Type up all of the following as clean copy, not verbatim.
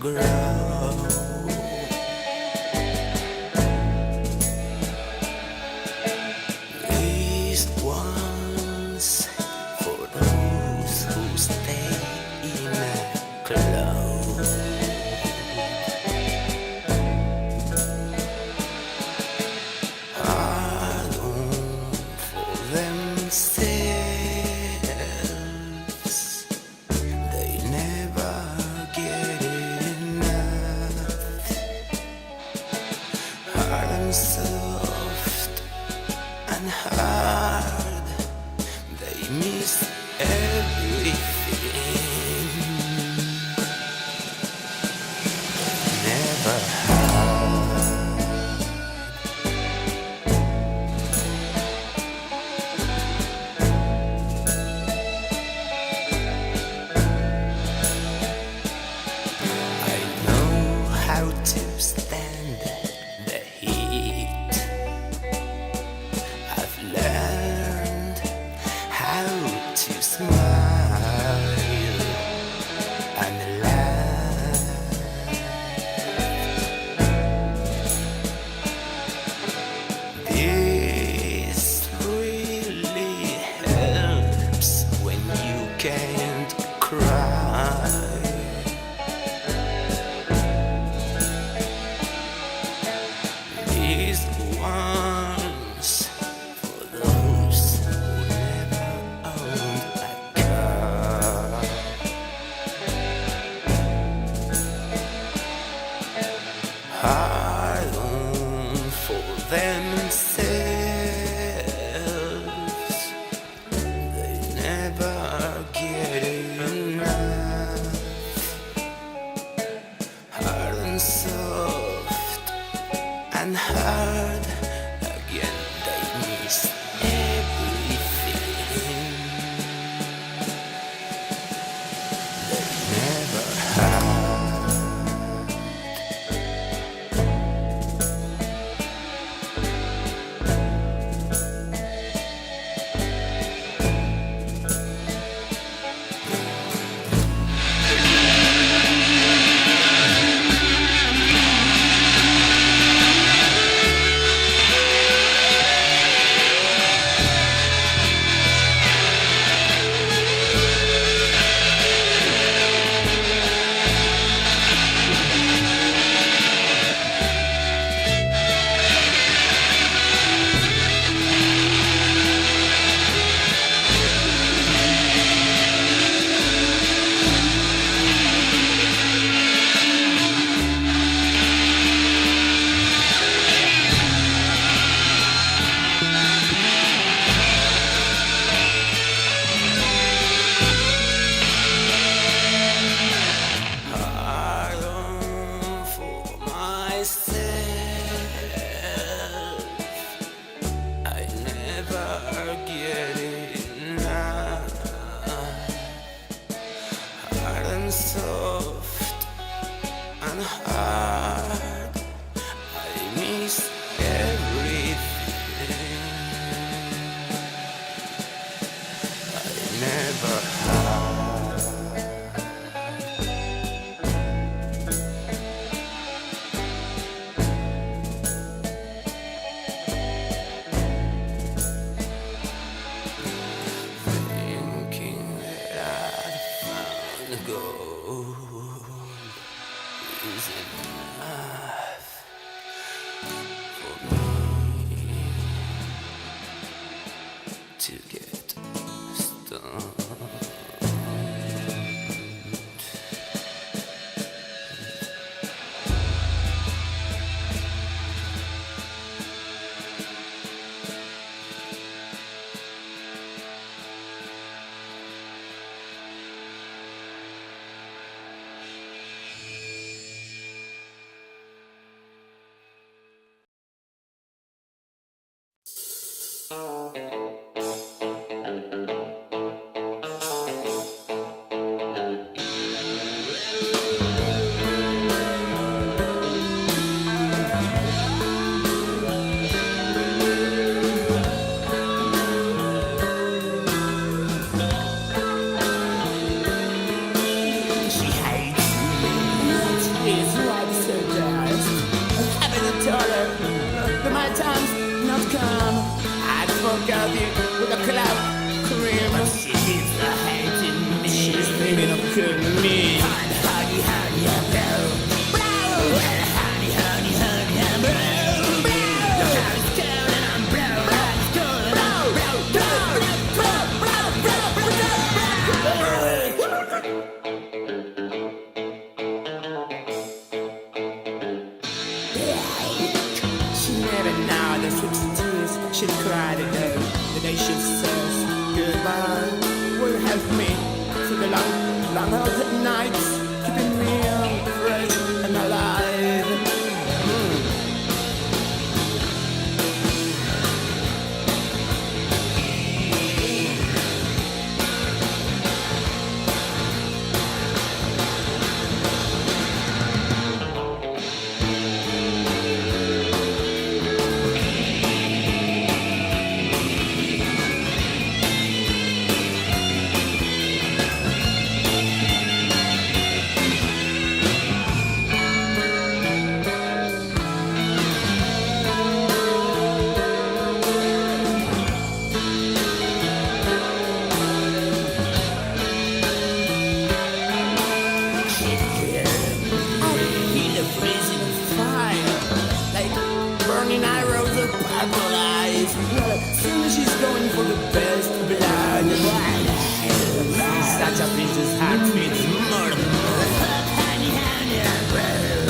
grow. This one's for those who stay in a cloud. Hard on for themselves, they never get enough. Hard and soft and hard, they miss everything. Never I know how to stand the heat. I've learned how to smile and laugh. This really helps when you can't cry. These ones for those who never owned a car. Hard on for themselves, they never get enough. Hard and soft and hard again, they miss everything. They never had. Hard on for myself, I never get enough. Hard and soft and hard, I miss everything. I never had. Thinking that I'd found gold is enough for me to get stoned. come. I'd forget you with a cloud cream. But she keeps the hate in me. She's thinking of killing me. Honey, honey, honey, I'm blue. Well, honey, honey, honey, I'm blue. The house down and I'm blue. It's cold and I'm blue. She never knew the sweet tears she'd cried the day she says goodbye. Will help me through the long, long hot nights, keeping me fresh and alive. Arrows of purple eyes. Well, soon as she's going for the best blood. Such a vicious heartbeat is murder. Honey, honey, I'm blue.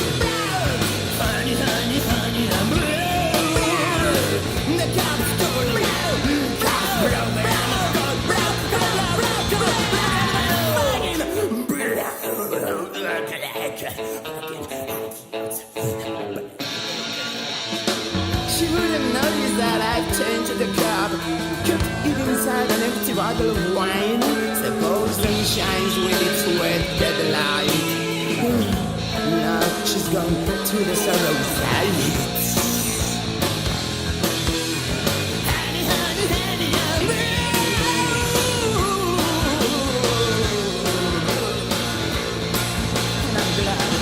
Honey, honey, honey, I'm blue. The cop's going blue. Cop's She wouldn't notice that I've changed the cup. Kept it inside an empty bottle of wine. Suppose sun shines with its wet deadlight. Now she's gone to the sorrow side. Honey, honey, honey, I'm blue. And I'm glad.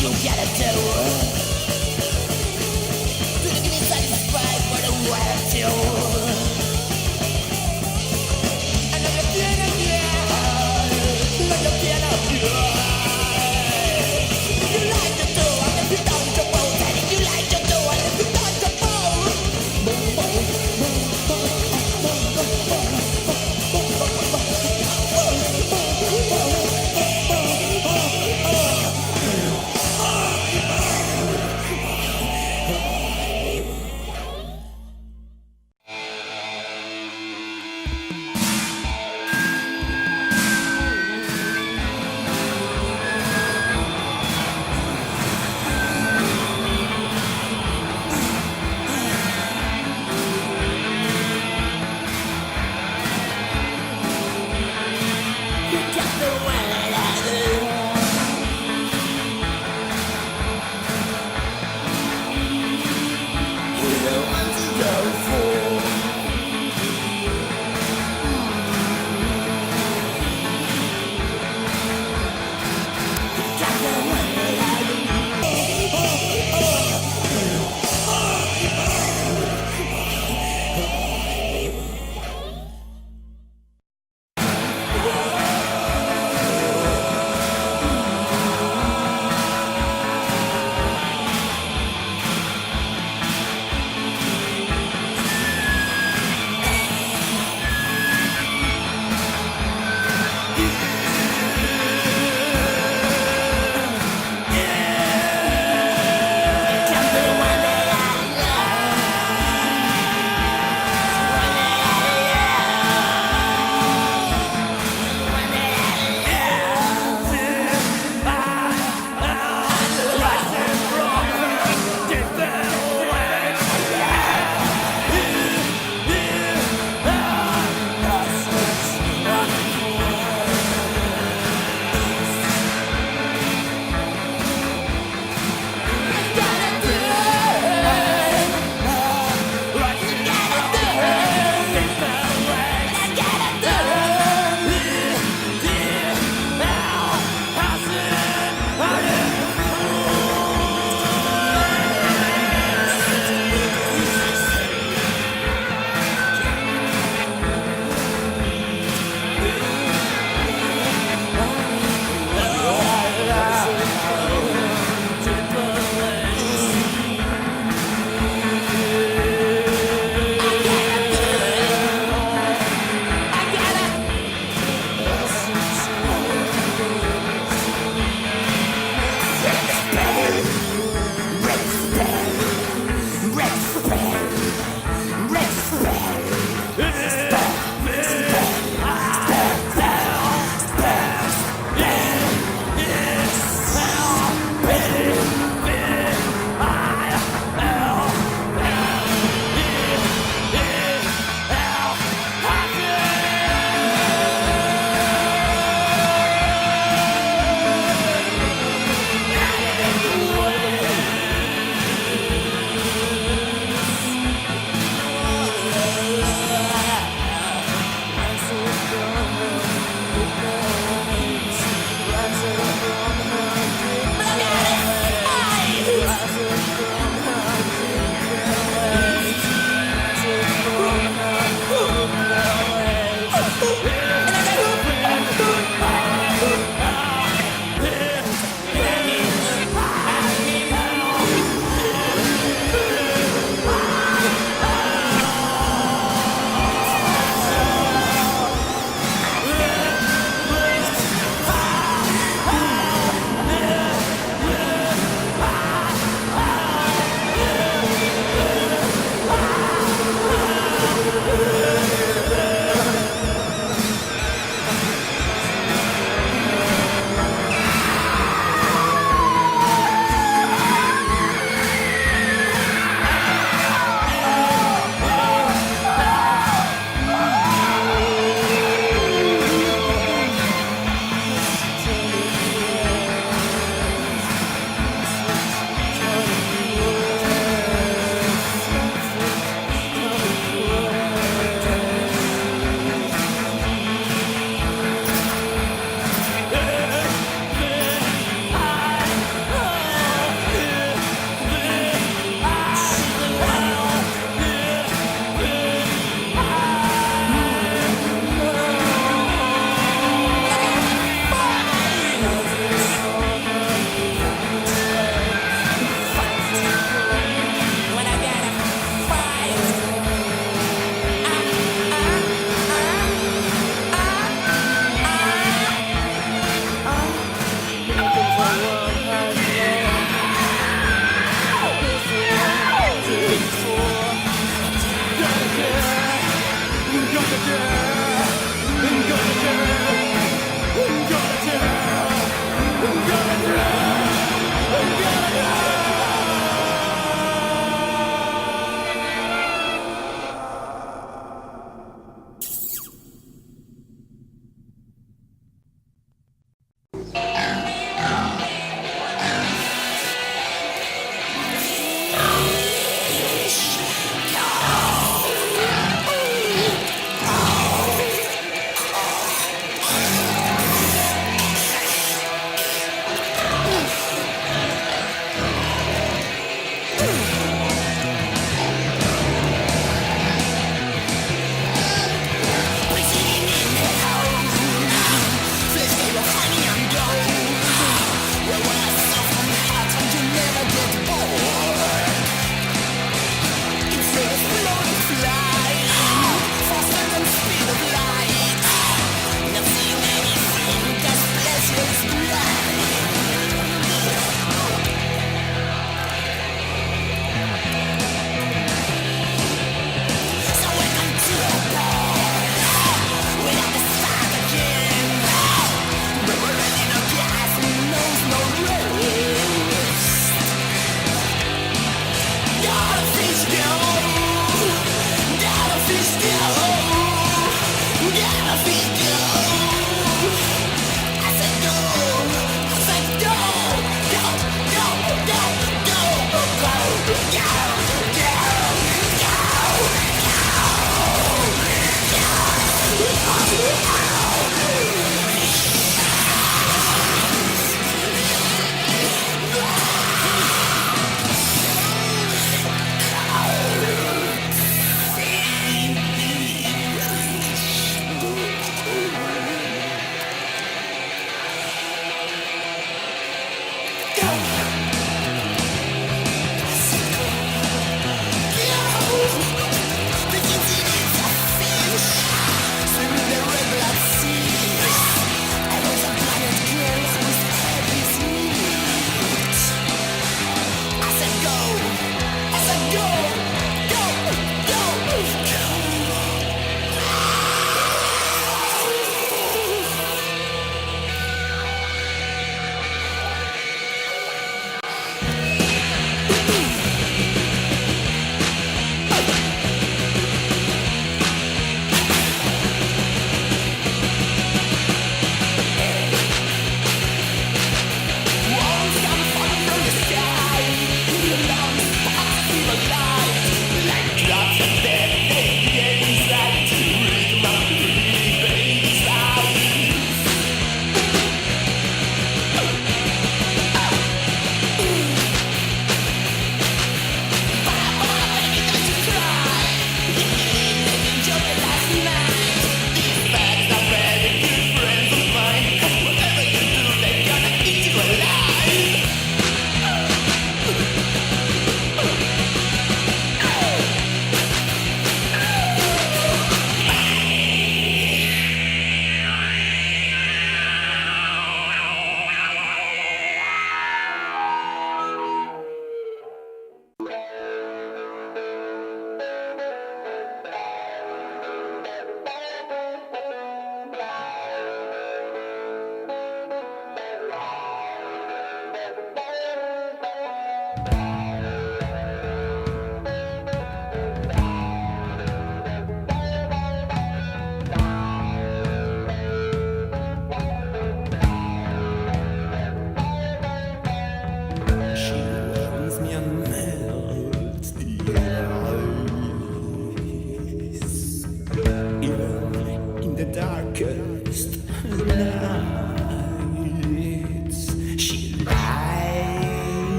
you gotta do to get me satisfied for the world too. And I'm a piano, yeah, like a piano, yeah. You like to do, and if you don't, you won't. And if you like to do, and if you don't, you won't. Boom, boom, boom, boom, boom, boom, boom.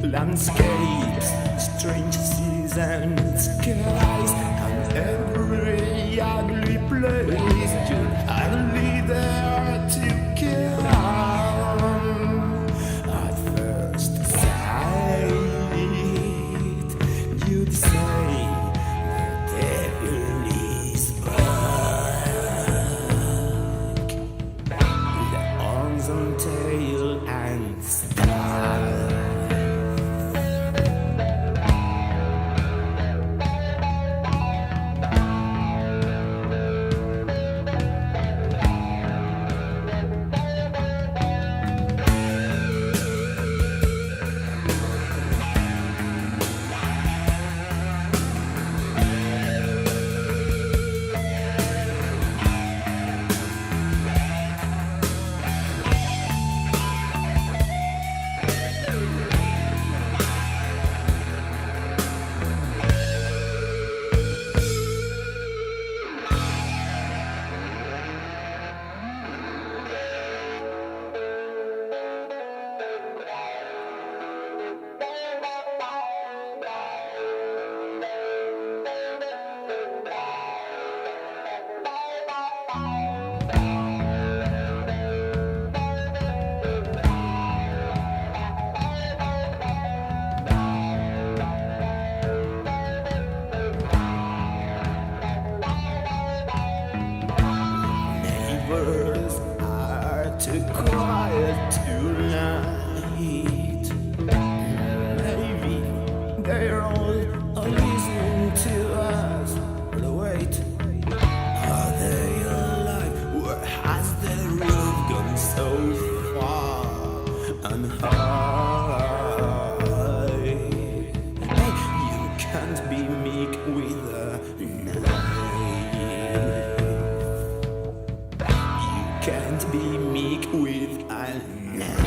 Landscapes, strange seas and skies, and every ugly place you'd hardly dare to come. At first sight, you'd say the devil is back, with arms and tail and stars. Neighbors are too quiet tonight. Maybe they're all listening to us. But wait, are they alive? Where has the roof gone so far and high? Hey, you can't be meek with a can't be meek with a knife.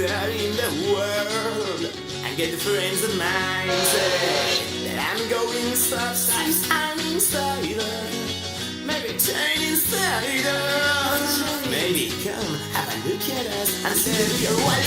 there in the world. And get the friends of mine say that I'm going soft, I'm insider. Maybe turn insider. Maybe come have a look at us and say you're what.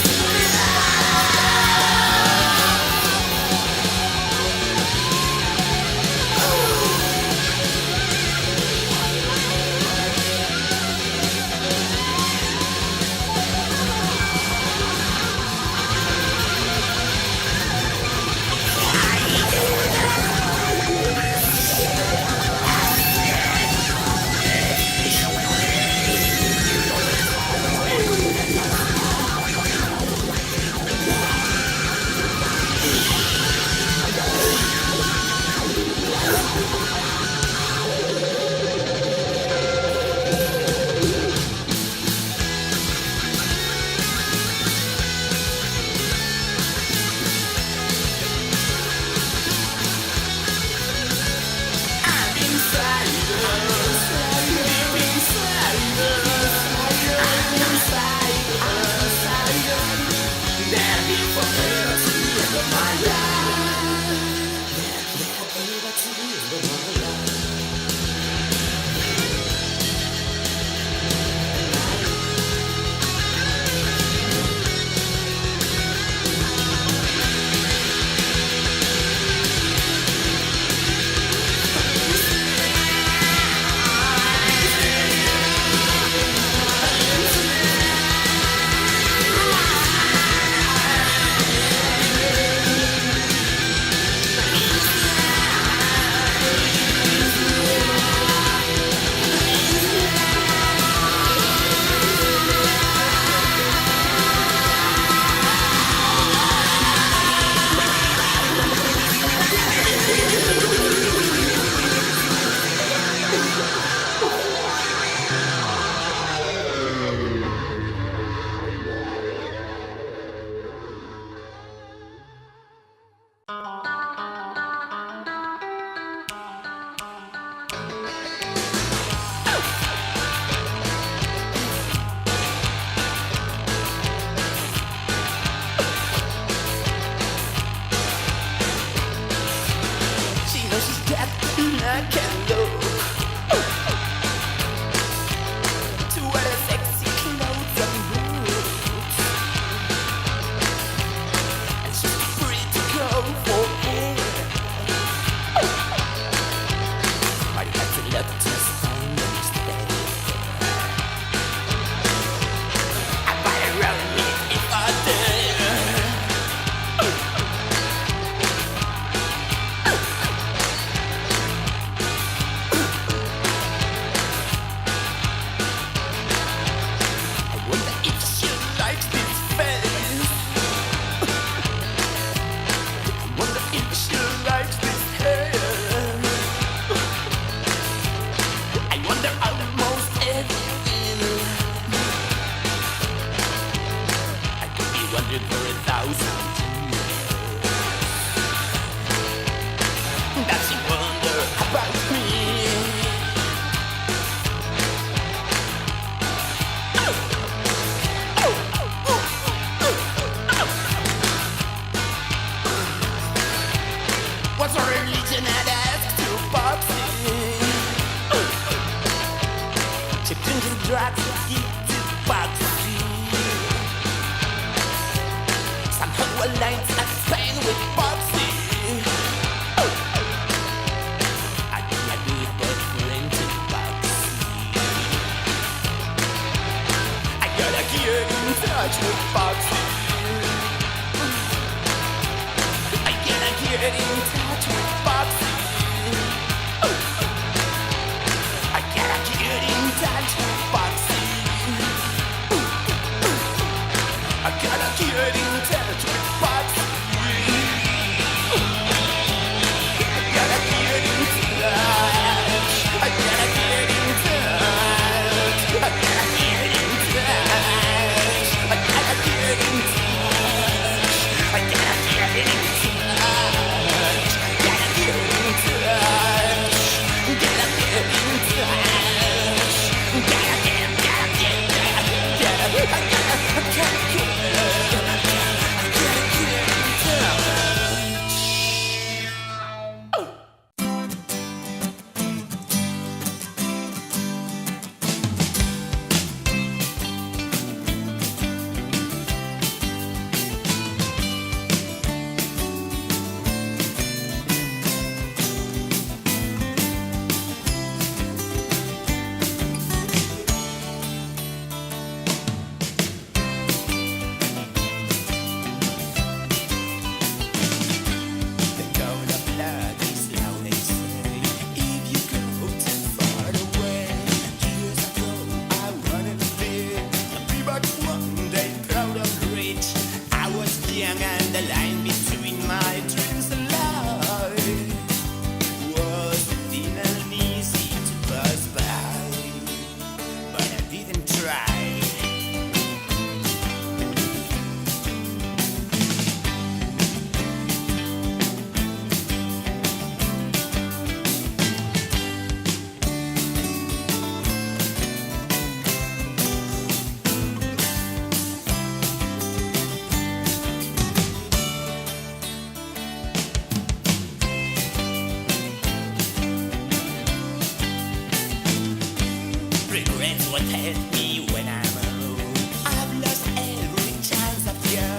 what help me when I'm alone. I've lost every chance of fear.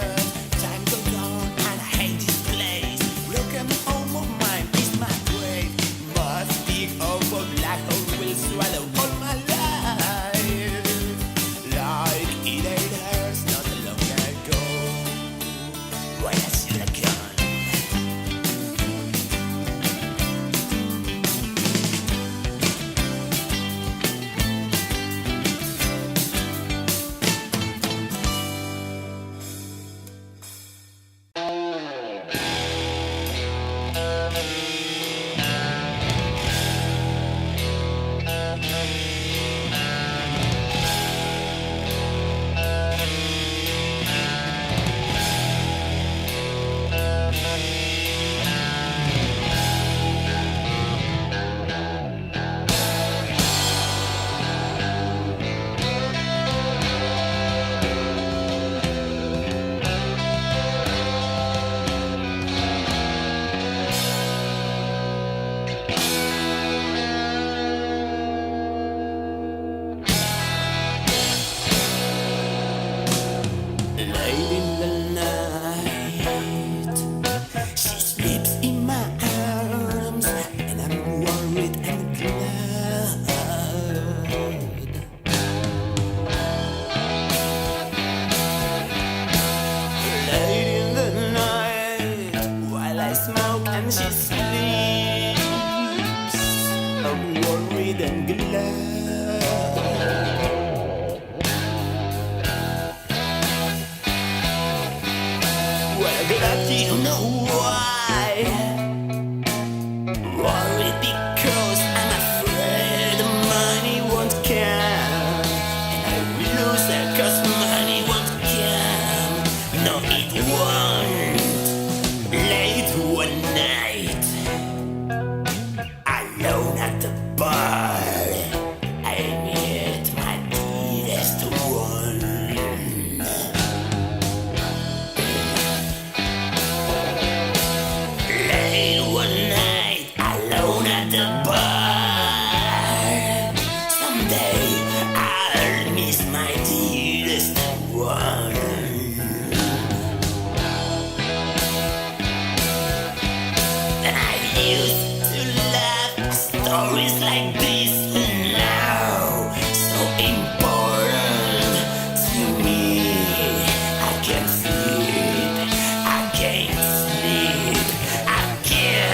Time goes on and I hate this place. Broken home of mine is my grave. Must dig of a black hole will swallow all my life. Like it ain't hers not long ago. When I see the gun. Late in the night, she sleeps in my arms, and I'm worried and glad. Late in the night, while I smoke and she sleeps, I'm worried and glad. But you know why? Worried because I'm afraid the money won't come, and I will lose her 'cause money won't come. No, it won't. Late one night, alone at the bar, I met my dearest one. One night, alone at the bar. Someday I'll miss my dearest one. And I used to laugh at stories like this, now so important to me. I can't sleep, I can't sleep, I can't.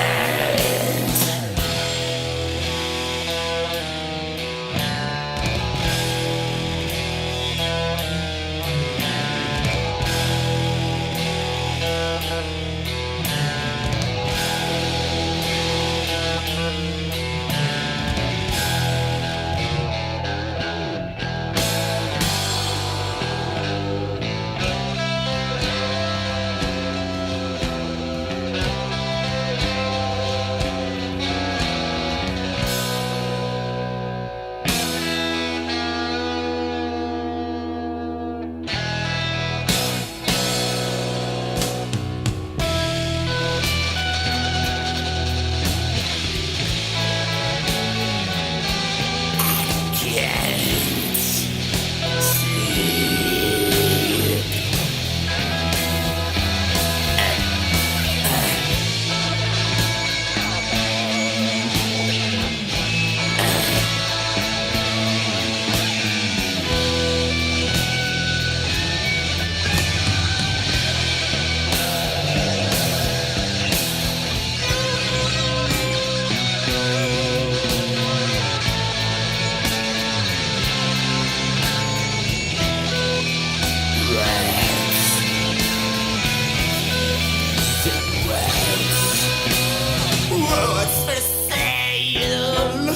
What's for sale?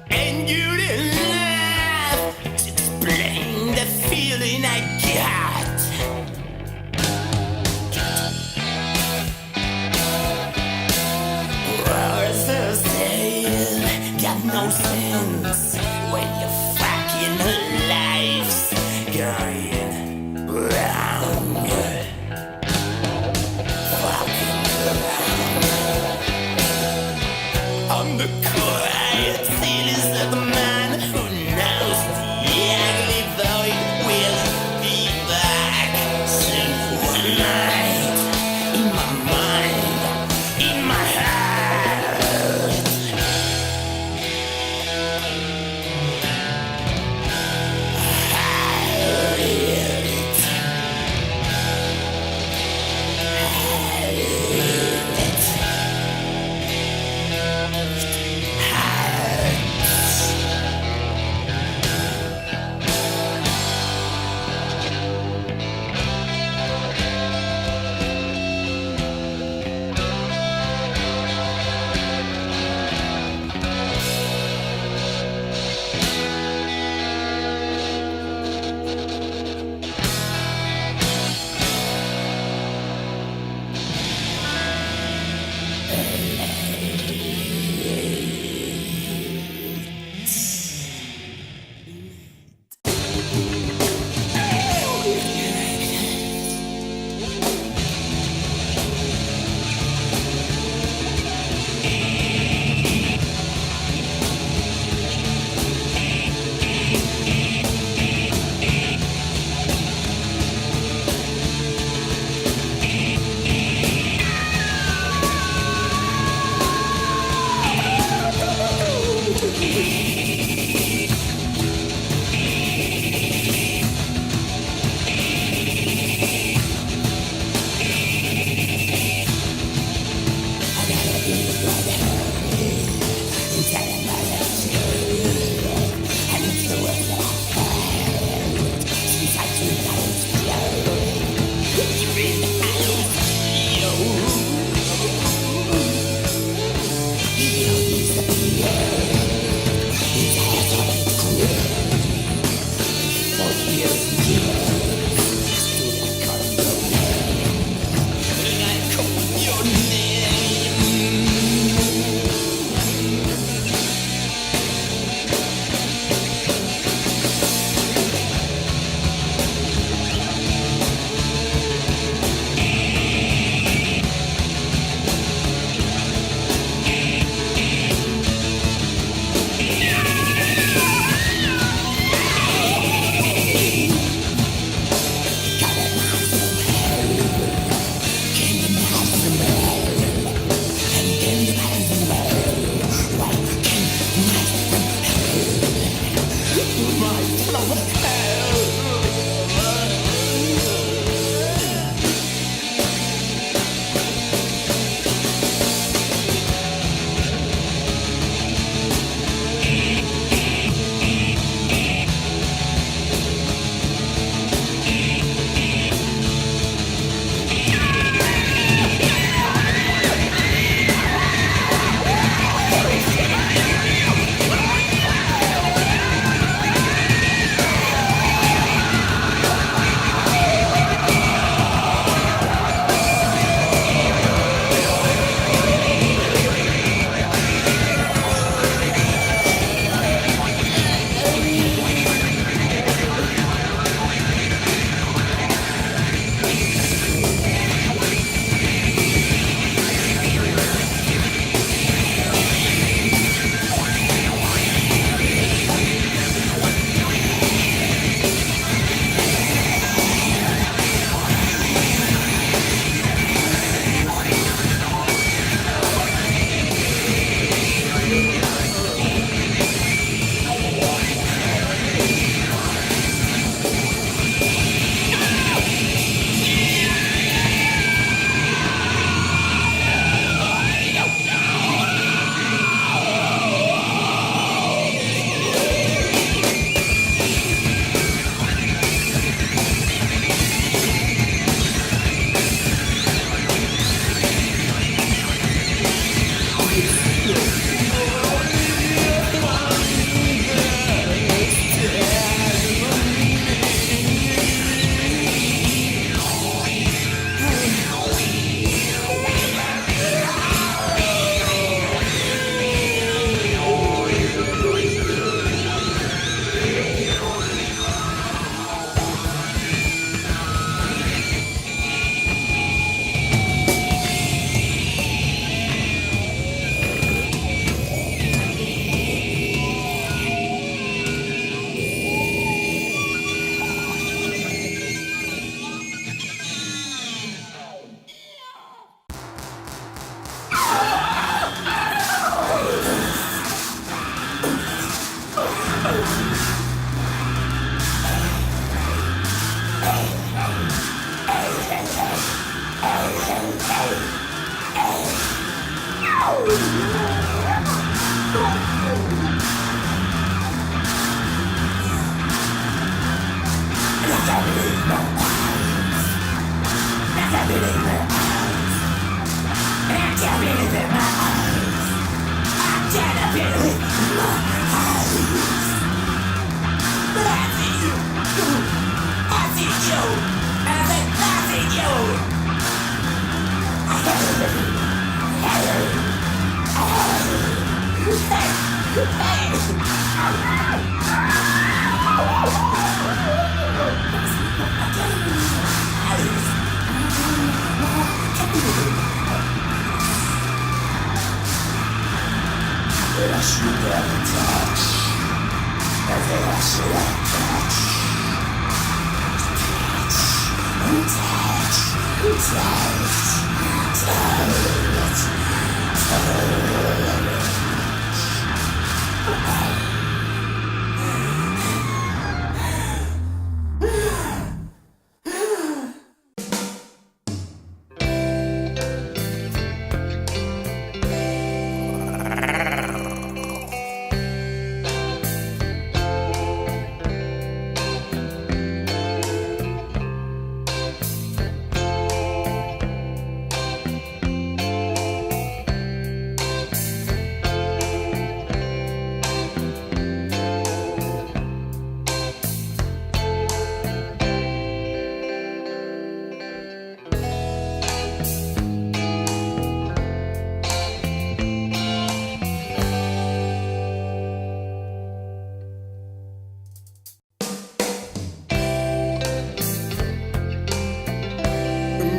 And you didn't laugh to explain the feeling I got. What's for sale? Got no sense when your fucking life's going wrong. Fucking wrong. On the quiet cities of the man who knows.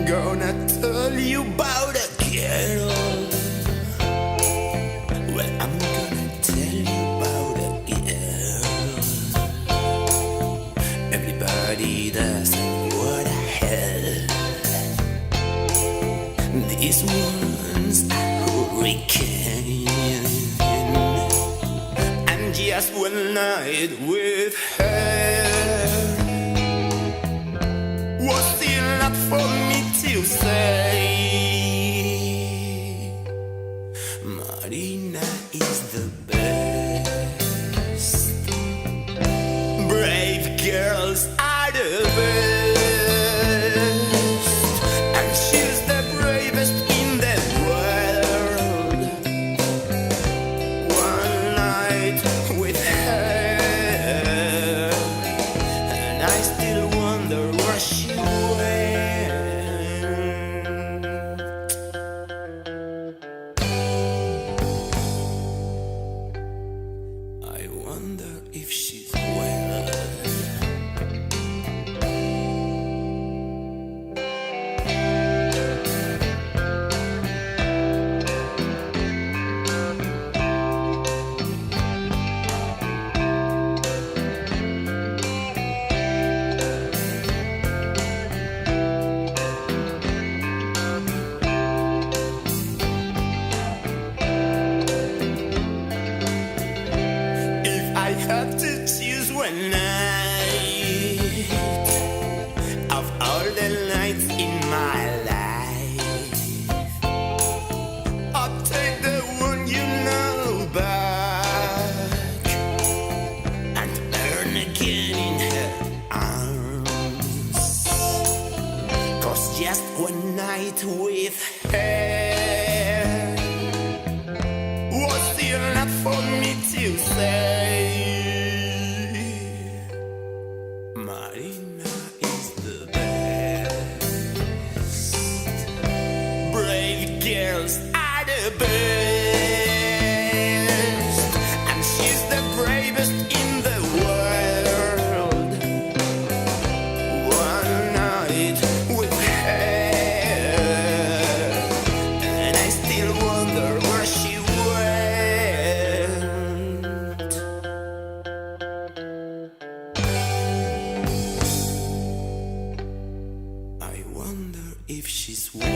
Gonna tell you about a girl. Well, I'm gonna tell you about a girl. Everybody does what the hell. These ones are hurricane. And just one night with her was still not for me to say. Marina is the best. Brave girls are the best. And she's the bravest in the world. One night with her, and I still wonder where she I wonder if she's well. I have to choose one night of all the nights in my life. I'll take the one you know back and burn again in her arms. 'Cause just one night with her was still not for me to say. Marina is the best. Brave girls are the best. And she's the bravest in the world. One night with her, and I still wonder where she went. I wonder if she's well.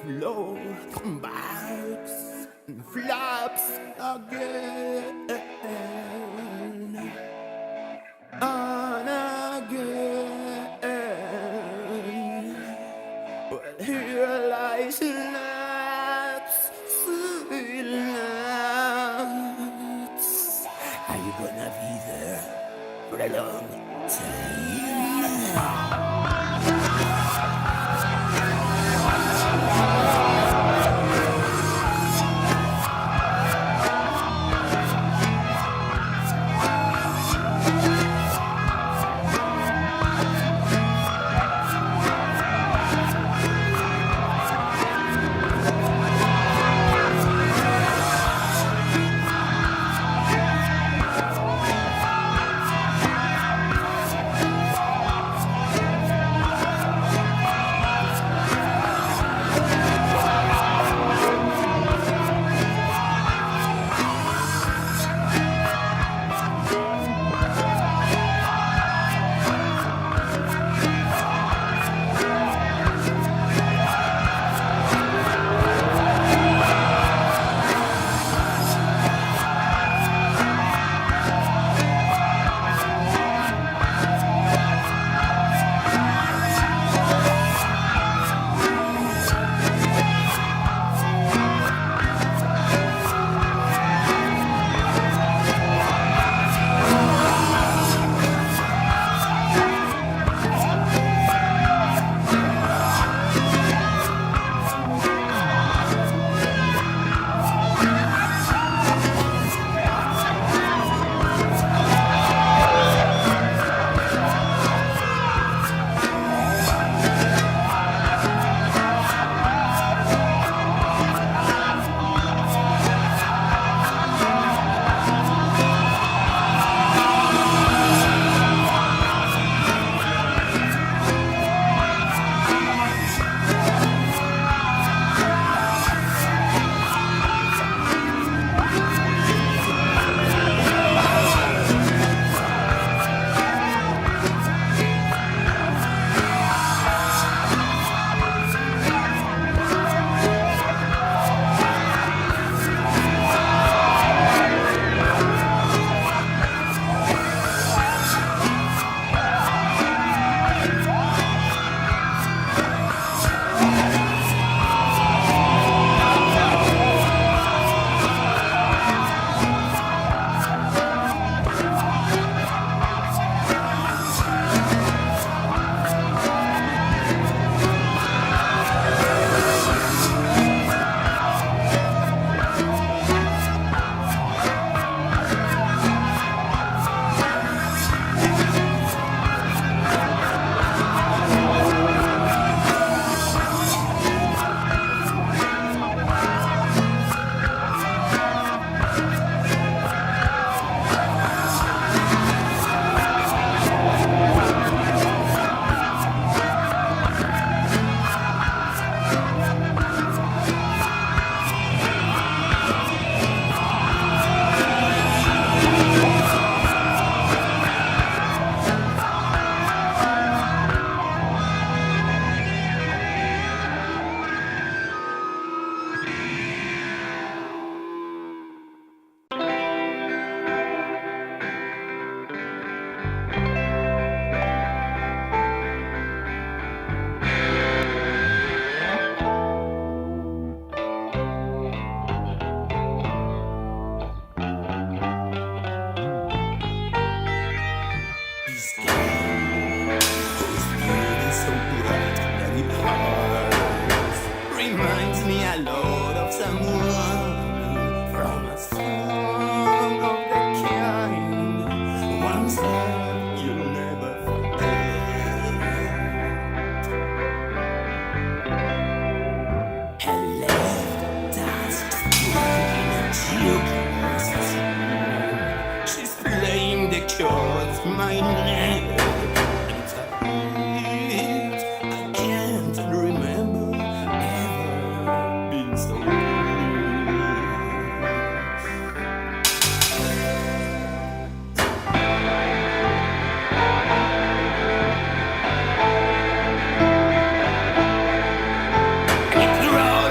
floor backs and flaps again and again. But here lies laps, sweet laps. Are you gonna be there for a long time? My name. I can't remember ever being so blue. If you're all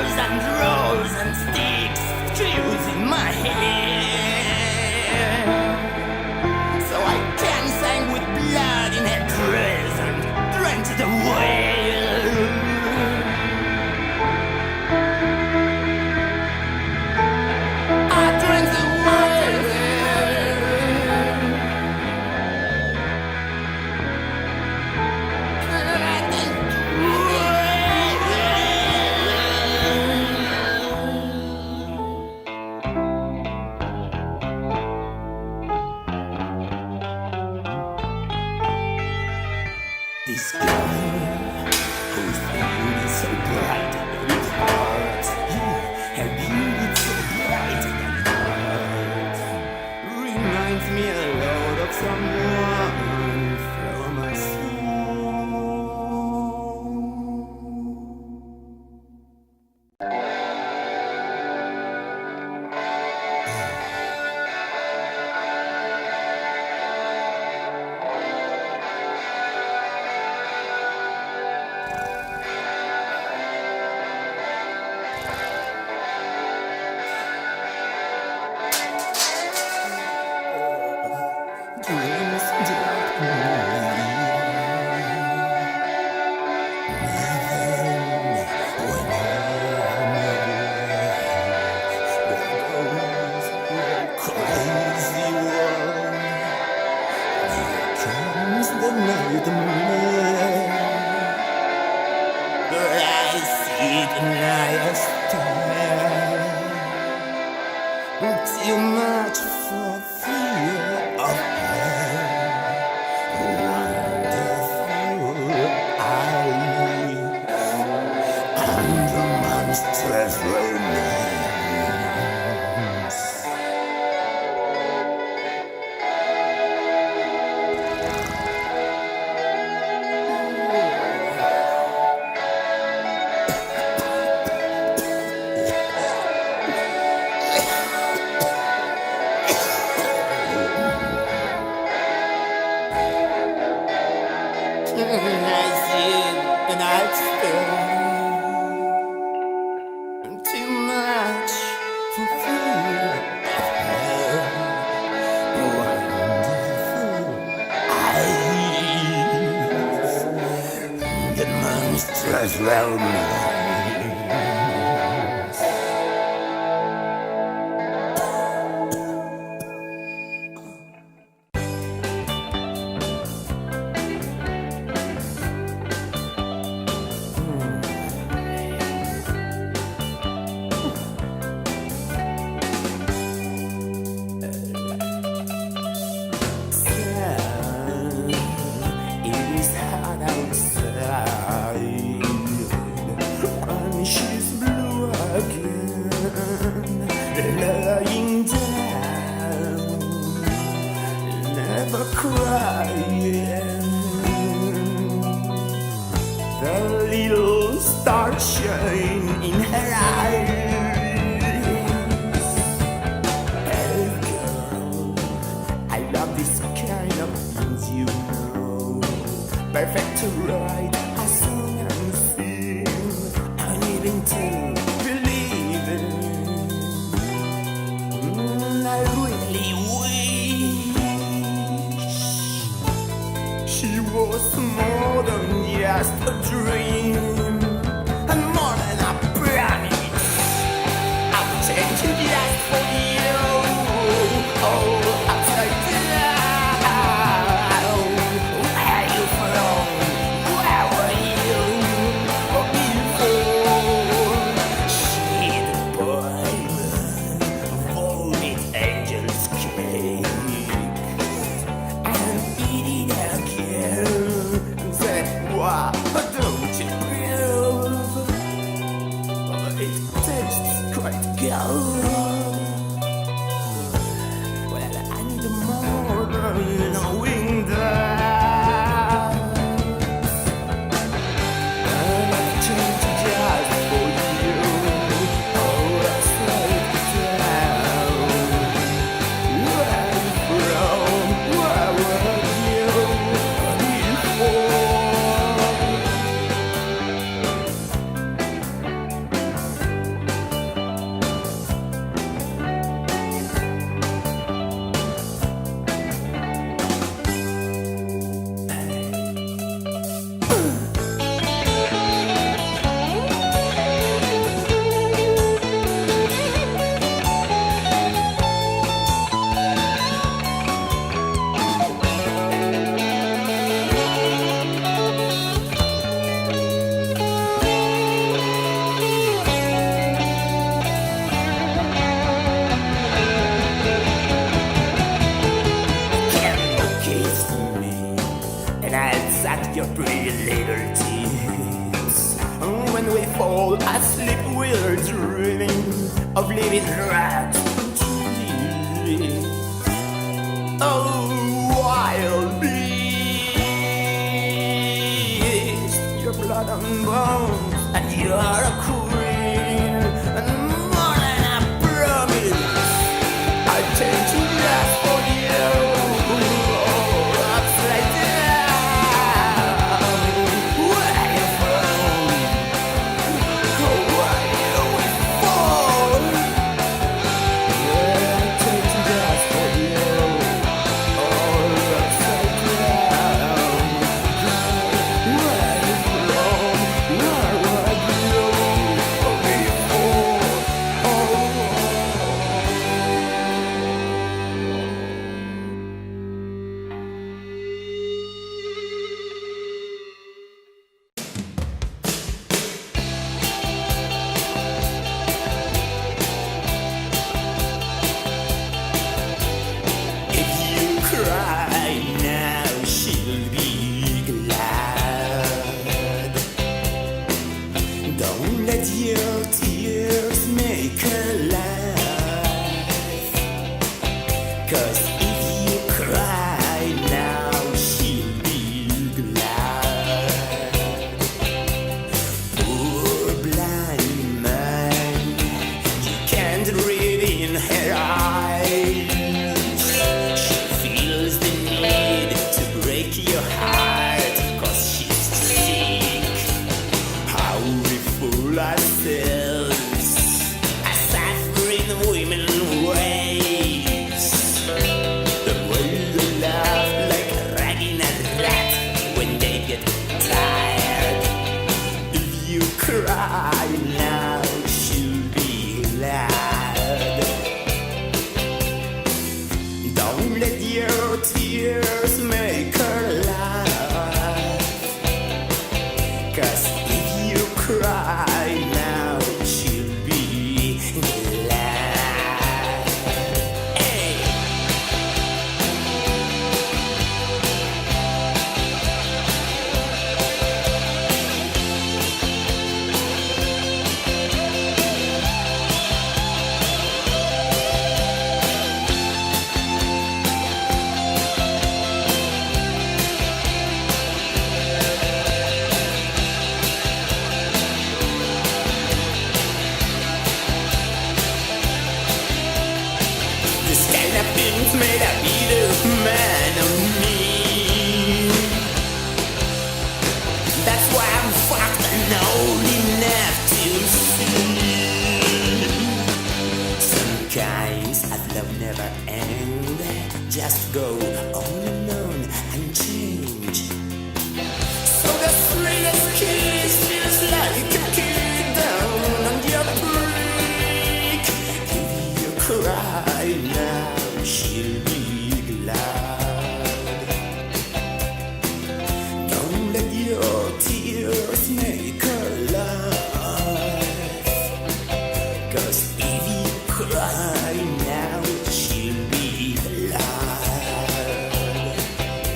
I sit and I stare. Too much for fear of pain. Wonderful eyes and the monstrous romance. I sit and I stare. Too much for fear of hell. Wonderful eyes, the monstrous romance. It is hot outside, and she's blue again, lying down, never crying. The little star shine in her eyes. Hey girl, I love this kind of things, you know. Perfect to write a song and sing, and even to believe in. I really wish she was more than just a dream, and more than a promise. I would change it just for you. Oh, upside down. Where you from? Where were you before? She the boy, vomit angel's cake, and eat it again. And say, wow, don't you prove it tastes quite good? Well, I need more than knowing that. And I've changed just for you. Oh, I slowed down. Where you from? Where were you before? And I'll suck your pretty little teeth. When we fall asleep, we're dreaming of living right truly. Oh, wild beast, your blood and bones, and you're a queen, and more than I promise, I'll change you just for you. let your tears make a laugh. 'Cause if you cry now, she'll be glad. Poor blind man, you can't read in her eyes. She feels the need to break your heart, 'cause she's sick. How we fool ourselves, as suffering women ways. The way they laugh like ragging a rat when they get tired. If you cry now, she'll be glad. Don't let your tears make her laugh. 'Cause if you cry now, she'll be glad. Hey. This kind of things made a better man of me. That's why I'm fucked and old enough to see. Sometimes as love never ends, just go on and on and change. So the sweetest kiss feels like a kick down on your break. If you cry now, she'll be glad. Don't let your tears make her laugh. 'Cause if you cry now, she'll be glad.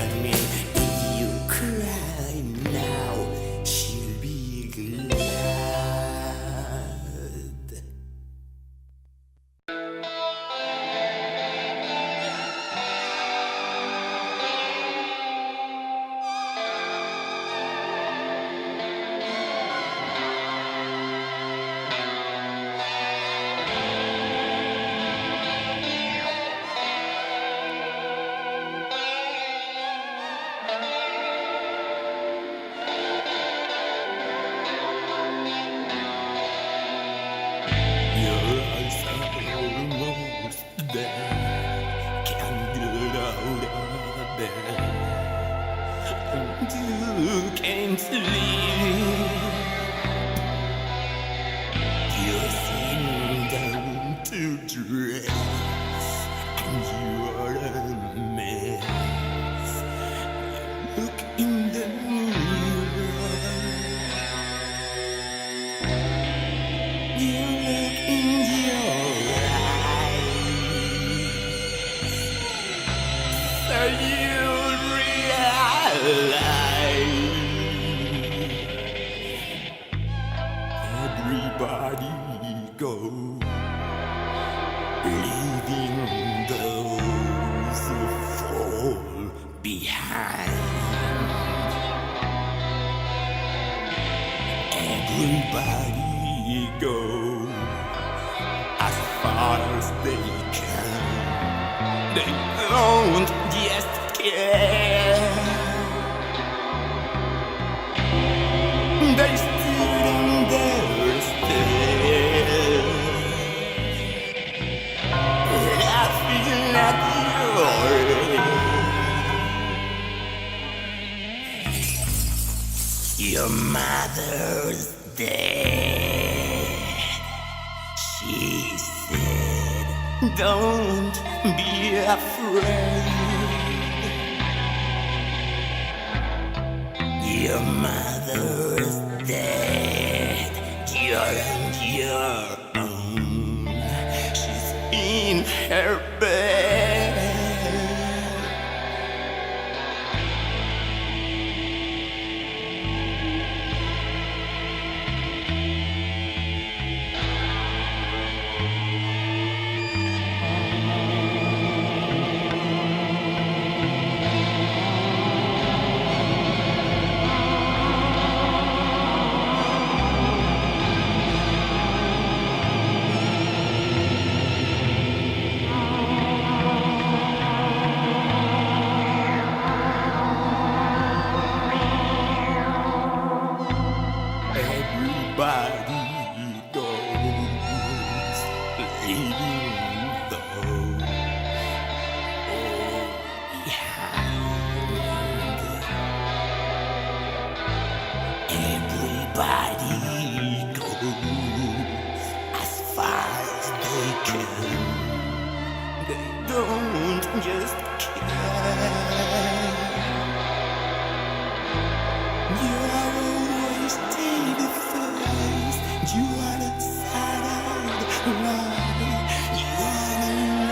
I mean, if you cry now, she'll be glad. Your eyes are almost there. Can't get out of bed. And you can't sleep. You're sitting down to dress, and you are a mess. Look in the mirror. You look in your eyes, so you'll realize everybody go, leaving those who fall behind. Everybody go as far as they can. They don't just care. They still in their stare, laughing at your mother's dead. She said, don't be afraid. Your mother's dead. You're on your own. She's in her bed. You wanna find love, you wanna look.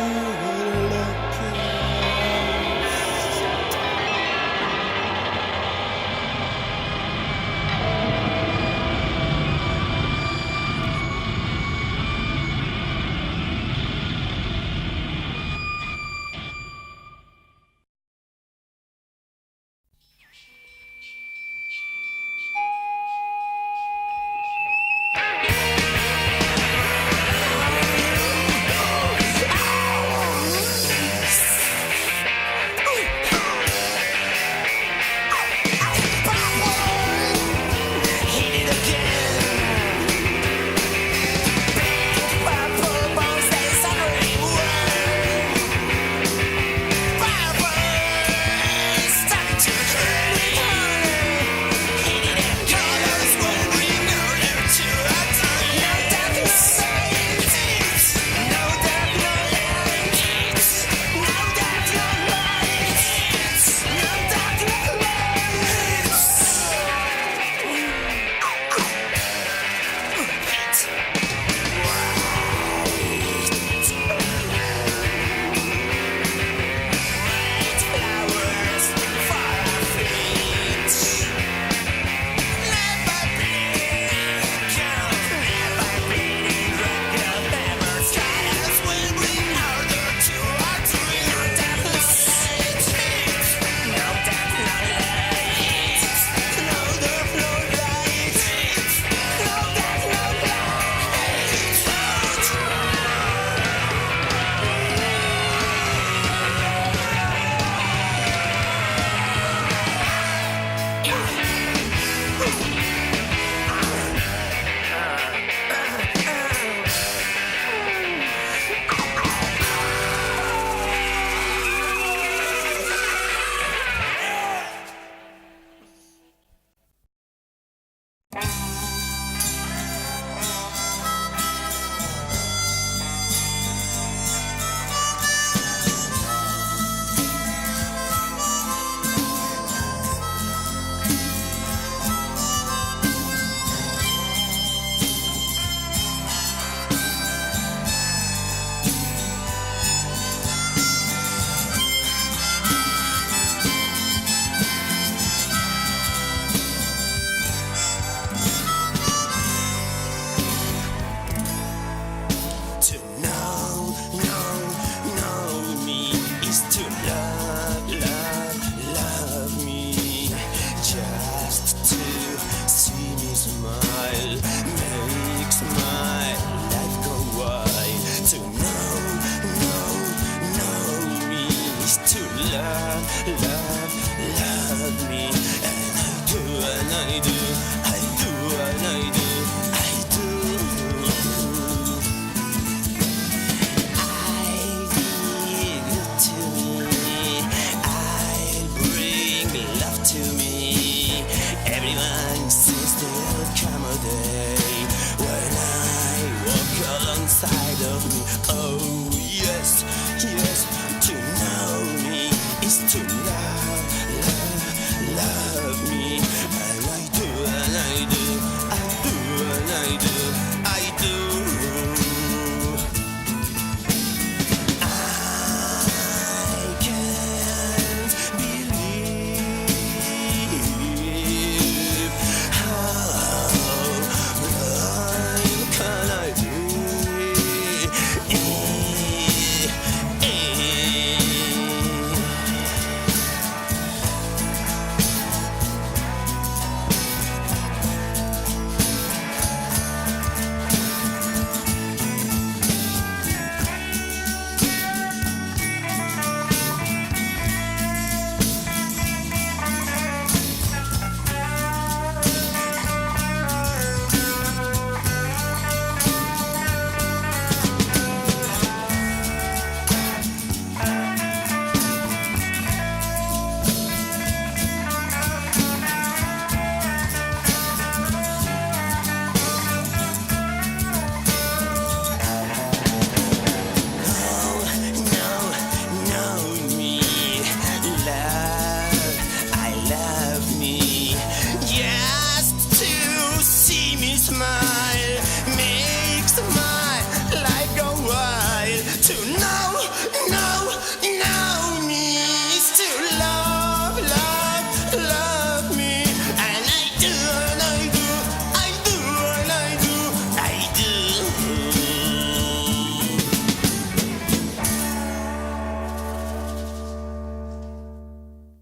Inside of me, oh